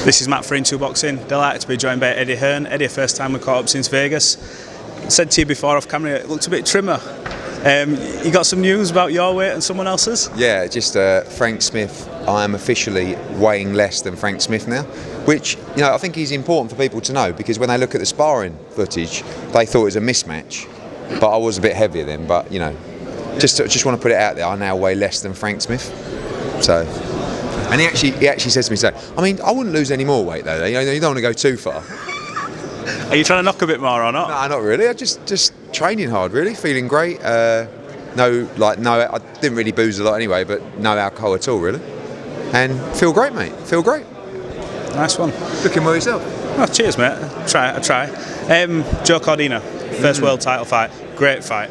This is Matt for Into Boxing. Delighted to be joined by Eddie Hearn. Eddie, first time we caught up since Vegas. Said to you before off camera, it looked a bit trimmer. You got some news about your weight and someone else's? Yeah, just Frank Smith. I am officially weighing less than Frank Smith now, which I think is important for people to know, because when they look at the sparring footage, they thought it was a mismatch, but I was a bit heavier then. But just want to put it out there. I now weigh less than Frank Smith. So, and he actually says to me, "So, I mean, I wouldn't lose any more weight though. You don't want to go too far." Are you trying to knock a bit more or not? No, not really. I just training hard, really, feeling great. No, I didn't really booze a lot anyway, but no alcohol at all, really. And feel great, mate. Feel great. Nice one. Looking well yourself. Oh, cheers, mate. I try. Joe Cordina, first world title fight, great fight.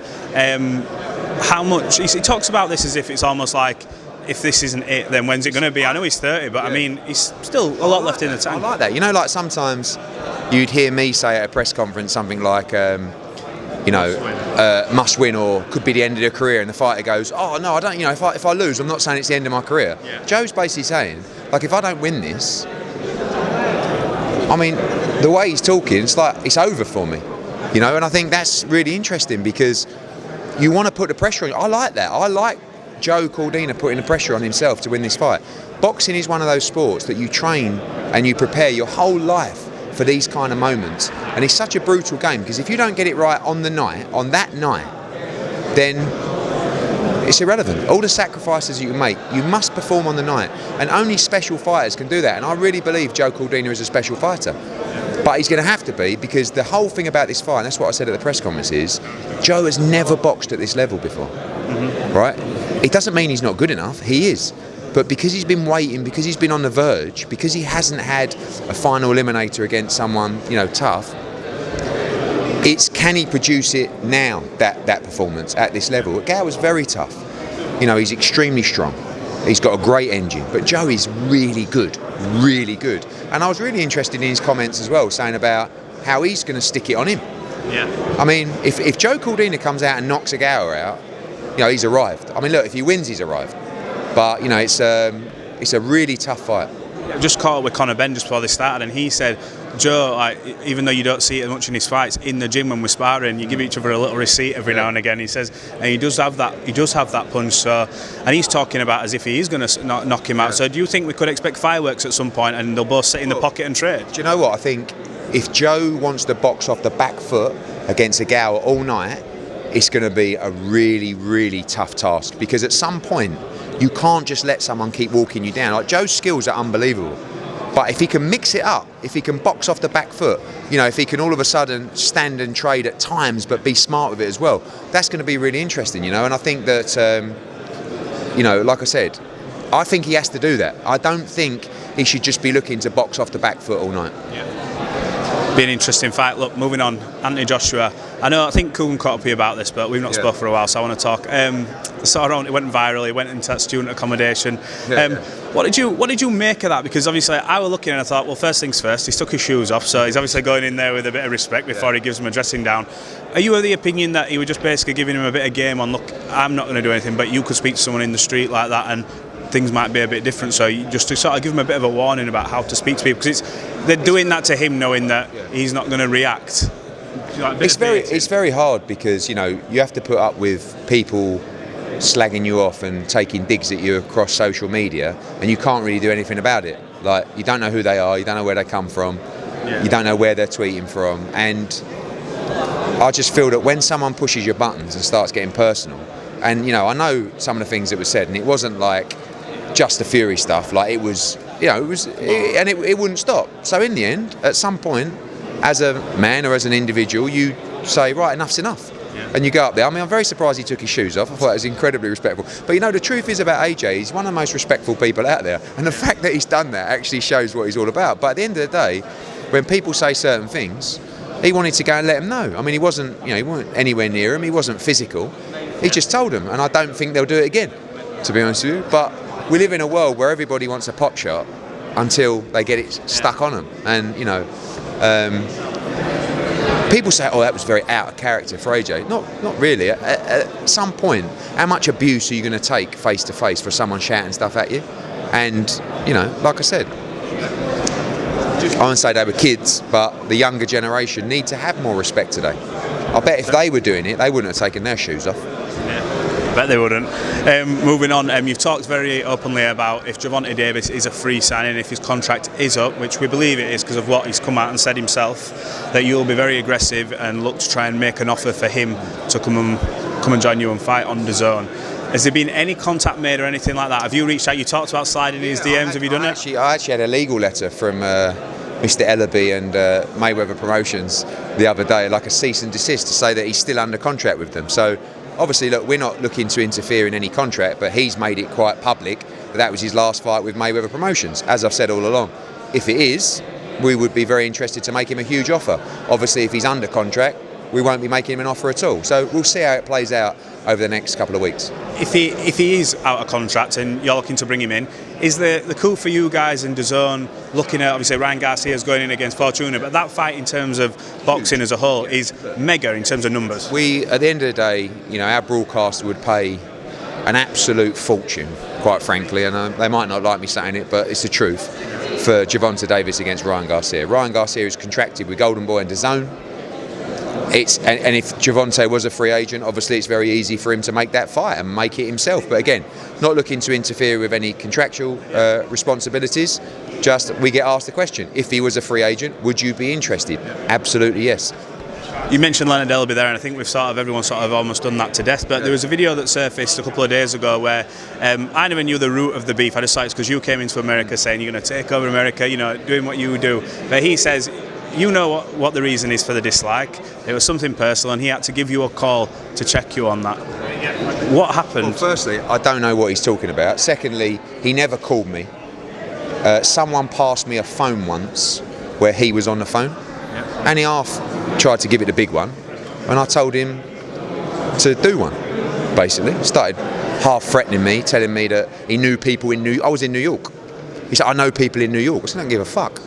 How much? He talks about this as if it's almost like, if this isn't it, then when's it going to be? I know he's 30, but yeah. I mean, he's still a lot left in the tank. I like that. Like sometimes you'd hear me say at a press conference something like, must win or could be the end of the career, and the fighter goes, "Oh no, I don't. If I lose, I'm not saying it's the end of my career." Yeah. Joe's basically saying, like, if I don't win this, I mean, the way he's talking, it's like it's over for me, And I think that's really interesting, because you want to put the pressure on. I like that. I like Joe Cordina putting the pressure on himself to win this fight. Boxing is one of those sports that you train and you prepare your whole life for these kind of moments, and it's such a brutal game, because if you don't get it right on that night, then it's irrelevant. All the sacrifices you can make, you must perform on the night, and only special fighters can do that. And I really believe Joe Cordina is a special fighter, but he's going to have to be, because the whole thing about this fight, and that's what I said at the press conference, is Joe has never boxed at this level before. Right? It doesn't mean he's not good enough. He is. But because he's been waiting, because he's been on the verge, because he hasn't had a final eliminator against someone, tough, it's can he produce it now, that performance at this level? Gao was very tough. He's extremely strong. He's got a great engine. But Joe is really good, really good. And I was really interested in his comments as well, saying about how he's going to stick it on him. Yeah. I mean, if Joe Cordina comes out and knocks a Gao out, he's arrived. I mean, look, if he wins, he's arrived. But it's a really tough fight. I just caught up with Conor Ben just before they started, and he said, Joe, even though you don't see it much in his fights, in the gym when we're sparring, you give each other a little receipt every now and again. He says, and he does have that punch. So, and he's talking about as if he is going to knock him out. So, do you think we could expect fireworks at some point, and they'll both sit in the pocket and trade? Do you know what I think? If Joe wants to box off the back foot against a Gao all night, it's going to be a really, really tough task, because at some point you can't just let someone keep walking you down. Like, Joe's skills are unbelievable, but if he can mix it up, if he can box off the back foot, if he can all of a sudden stand and trade at times but be smart with it as well, that's going to be really interesting, And I think that, like I said, I think he has to do that. I don't think he should just be looking to box off the back foot all night. Yeah. Be an interesting fight. Look, moving on, Anthony Joshua. I think Coogan caught up with you about this, but we've not spoken for a while, so I want to talk. It went viral. He went into that student accommodation. What did you make of that? Because obviously I was looking and I thought, well, first things first, he's took his shoes off, so he's obviously going in there with a bit of respect before he gives him a dressing down. Are you of the opinion that he was just basically giving him a bit of game on, look, I'm not going to do anything, but you could speak to someone in the street like that and things might be a bit different, so you just to sort of give him a bit of a warning about how to speak to people, because they're doing that to him knowing that he's not going to react. It's very hard, because you have to put up with people slagging you off and taking digs at you across social media, and you can't really do anything about it. Like, you don't know who they are, you don't know where they come from, you don't know where they're tweeting from, and I just feel that when someone pushes your buttons and starts getting personal, and I know some of the things that were said, and it wasn't like just the Fury stuff, like it was, it wouldn't stop. So in the end, at some point, as a man or as an individual, you say, right, enough's enough. Yeah. And you go up there. I mean, I'm very surprised he took his shoes off. I thought it was incredibly respectful. But the truth is about AJ, he's one of the most respectful people out there. And the fact that he's done that actually shows what he's all about. But at the end of the day, when people say certain things, he wanted to go and let them know. I mean, he wasn't anywhere near him. He wasn't physical. He just told them. And I don't think they'll do it again, to be honest with you. But we live in a world where everybody wants a pot shot until they get it stuck on them. And, people say, oh, that was very out of character for AJ. Not really. At some point, how much abuse are you going to take face to face for someone shouting stuff at you? And, like I said, I wouldn't say they were kids, but the younger generation need to have more respect today. I bet if they were doing it, they wouldn't have taken their shoes off. I bet they wouldn't. Moving on, you've talked very openly about if Gervonta Davis is a free signing, if his contract is up, which we believe it is because of what he's come out and said himself, that you'll be very aggressive and look to try and make an offer for him to come and join you and fight on the zone. Has there been any contact made or anything like that? Have you reached out? You talked about sliding his DMs. Have you done it? I actually had a legal letter from Mr. Ellerbe and Mayweather Promotions the other day, like a cease and desist to say that he's still under contract with them. So obviously, look, we're not looking to interfere in any contract, but he's made it quite public that was his last fight with Mayweather Promotions. As I've said all along, if it is, we would be very interested to make him a huge offer. Obviously, if he's under contract, we won't be making him an offer at all. So we'll see how it plays out over the next couple of weeks. If he is out of contract and you're looking to bring him in, is the cool for you guys in DAZN looking at, obviously Ryan Garcia's going in against Fortuna, but that fight in terms of boxing as a whole is mega in terms of numbers? We, at the end of the day, our broadcaster would pay an absolute fortune, quite frankly, and they might not like me saying it, but it's the truth, for Gervonta Davis against Ryan Garcia. Ryan Garcia is contracted with Golden Boy and DAZN. And if Gervonta was a free agent, obviously it's very easy for him to make that fight and make it himself. But again, not looking to interfere with any contractual responsibilities. Just we get asked the question: if he was a free agent, would you be interested? Absolutely, yes. You mentioned Leonard Ellerbe there, and I think everyone's sort of almost done that to death. But there was a video that surfaced a couple of days ago where I never knew the root of the beef. I just thought it's because you came into America saying you're going to take over America, doing what you do. But he says, you know what the reason is for the dislike. It was something personal, and he had to give you a call to check you on that. What happened? Well, firstly, I don't know what he's talking about. Secondly, he never called me. Someone passed me a phone once where he was on the phone, and he half tried to give it the big one, and I told him to do one, basically. Started half threatening me, telling me that he knew people I was in New York. He said, I know people in New York. I said, I don't give a fuck.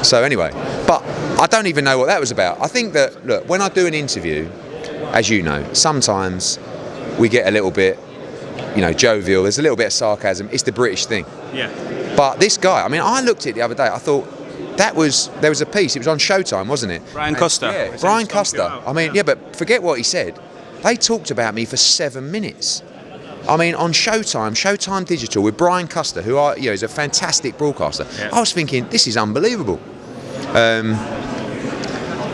So anyway, but I don't even know what that was about. I think that, look, when I do an interview, as you know, sometimes we get a little bit, jovial. There's a little bit of sarcasm. It's the British thing. Yeah. But this guy, I looked at it the other day. I thought there was a piece. It was on Showtime, wasn't it? Brian Custer. Yeah, Brian Custer. But forget what he said. They talked about me for 7 minutes. On Showtime Digital with Brian Custer, who is a fantastic broadcaster. Yeah. I was thinking, this is unbelievable.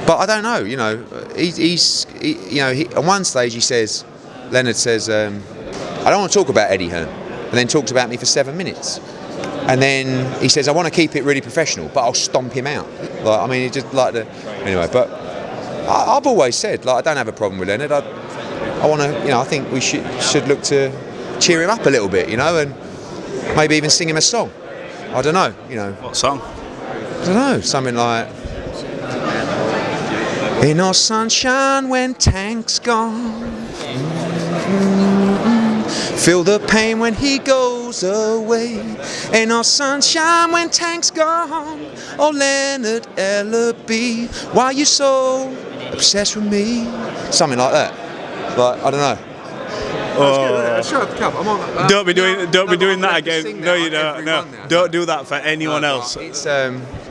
But I don't know. He's on one stage he says, Leonard says, I don't want to talk about Eddie Hearn, and then talks about me for 7 minutes. And then he says, I want to keep it really professional, but I'll stomp him out. Anyway, but I've always said, I don't have a problem with Leonard. I want to, I think we should look to cheer him up a little bit, and maybe even sing him a song. I don't know, What song? I don't know, something like, ain't no sunshine when Tank's gone. Feel the pain when he goes away. Ain't no sunshine when Tank's gone. Oh, Leonard Ellerbe, why you so obsessed with me? Something like that. I don't know. Don't be doing that again. No, you don't. No, don't do that for anyone else. It's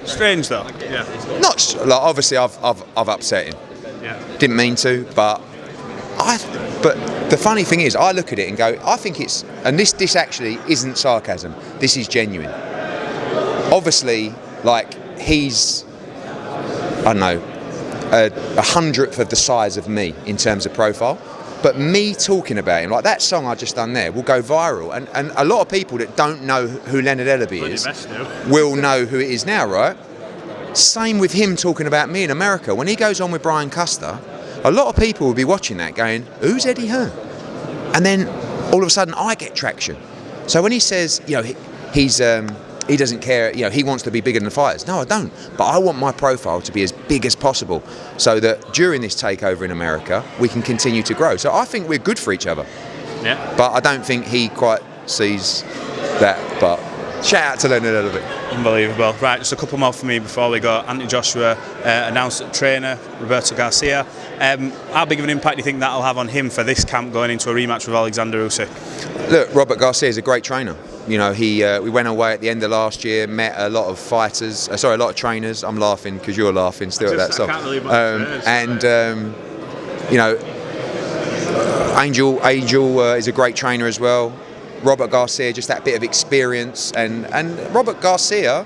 strange though. Yeah. Not obviously I've upset him. Yeah. Didn't mean to, but the funny thing is, I look at it and go, I think it's, and this actually isn't sarcasm. This is genuine. Obviously, he's, I don't know, a 100th of the size of me in terms of profile. But me talking about him, like that song I just done there, will go viral. And a lot of people that don't know who Leonard Ellerbe is will know who it is now, right? Same with him talking about me in America. When he goes on with Brian Custer, a lot of people will be watching that going, who's Eddie Hearn? And then all of a sudden I get traction. So when he says, he doesn't care, he wants to be bigger than the fighters. No, I don't. But I want my profile to be as big as possible so that during this takeover in America, we can continue to grow. So I think we're good for each other. Yeah. But I don't think he quite sees that. But shout out to Leonard Ellerbe. Unbelievable. Right, just a couple more for me before we go. Anthony Joshua announced that trainer Roberto Garcia. How big of an impact do you think that'll have on him for this camp going into a rematch with Alexander Usyk? Look, Robert Garcia is a great trainer. You know, we went away at the end of last year, met a lot of fighters, a lot of trainers. I'm laughing because you're laughing still at that song. I can't believe what you know, Angel is a great trainer as well. Robert Garcia, just that bit of experience, and Robert Garcia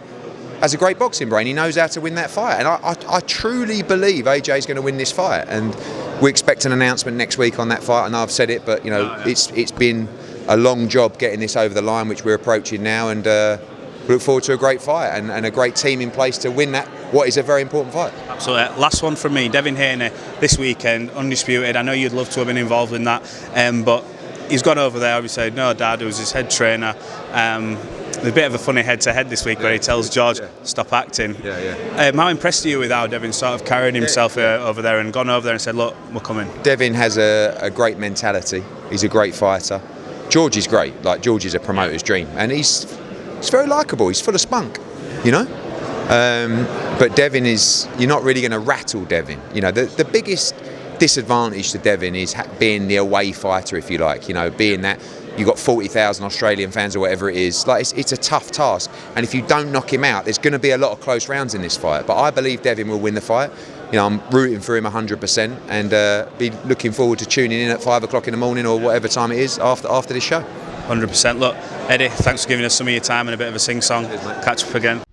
has a great boxing brain. He knows how to win that fight, and I truly believe AJ is going to win this fight, and we expect an announcement next week on that fight. I know I've said it, but you know, it's been a long job getting this over the line, which we're approaching now, and we look forward to a great fight and a great team in place to win that, what is a very important fight. Absolutely. Last one from me, Devin Haney, this weekend, undisputed. I know you'd love to have been involved in that, but he's gone over there, obviously, no dad, who's his head trainer. There's a bit of a funny head-to-head this week where he tells George, stop acting. How impressed are you with how Devin sort of carried himself over there and gone over there and said, look, we're coming? Devin has a great mentality. He's a great fighter. George is great. Like, George is a promoter's dream. And he's very likeable. He's full of spunk, you know? But Devin is, you're not really going to rattle Devin. You know, the biggest disadvantage to Devin is being the away fighter, if you like. You know, being that you've got 40,000 Australian fans or whatever it is. Like, it's a tough task. And if you don't knock him out, there's going to be a lot of close rounds in this fight. But I believe Devin will win the fight. You know, I'm rooting for him 100%, and be looking forward to tuning in at 5 o'clock in the morning or whatever time it is after this show. 100%. Look, Eddie, thanks for giving us some of your time and a bit of a sing-song. Catch up again.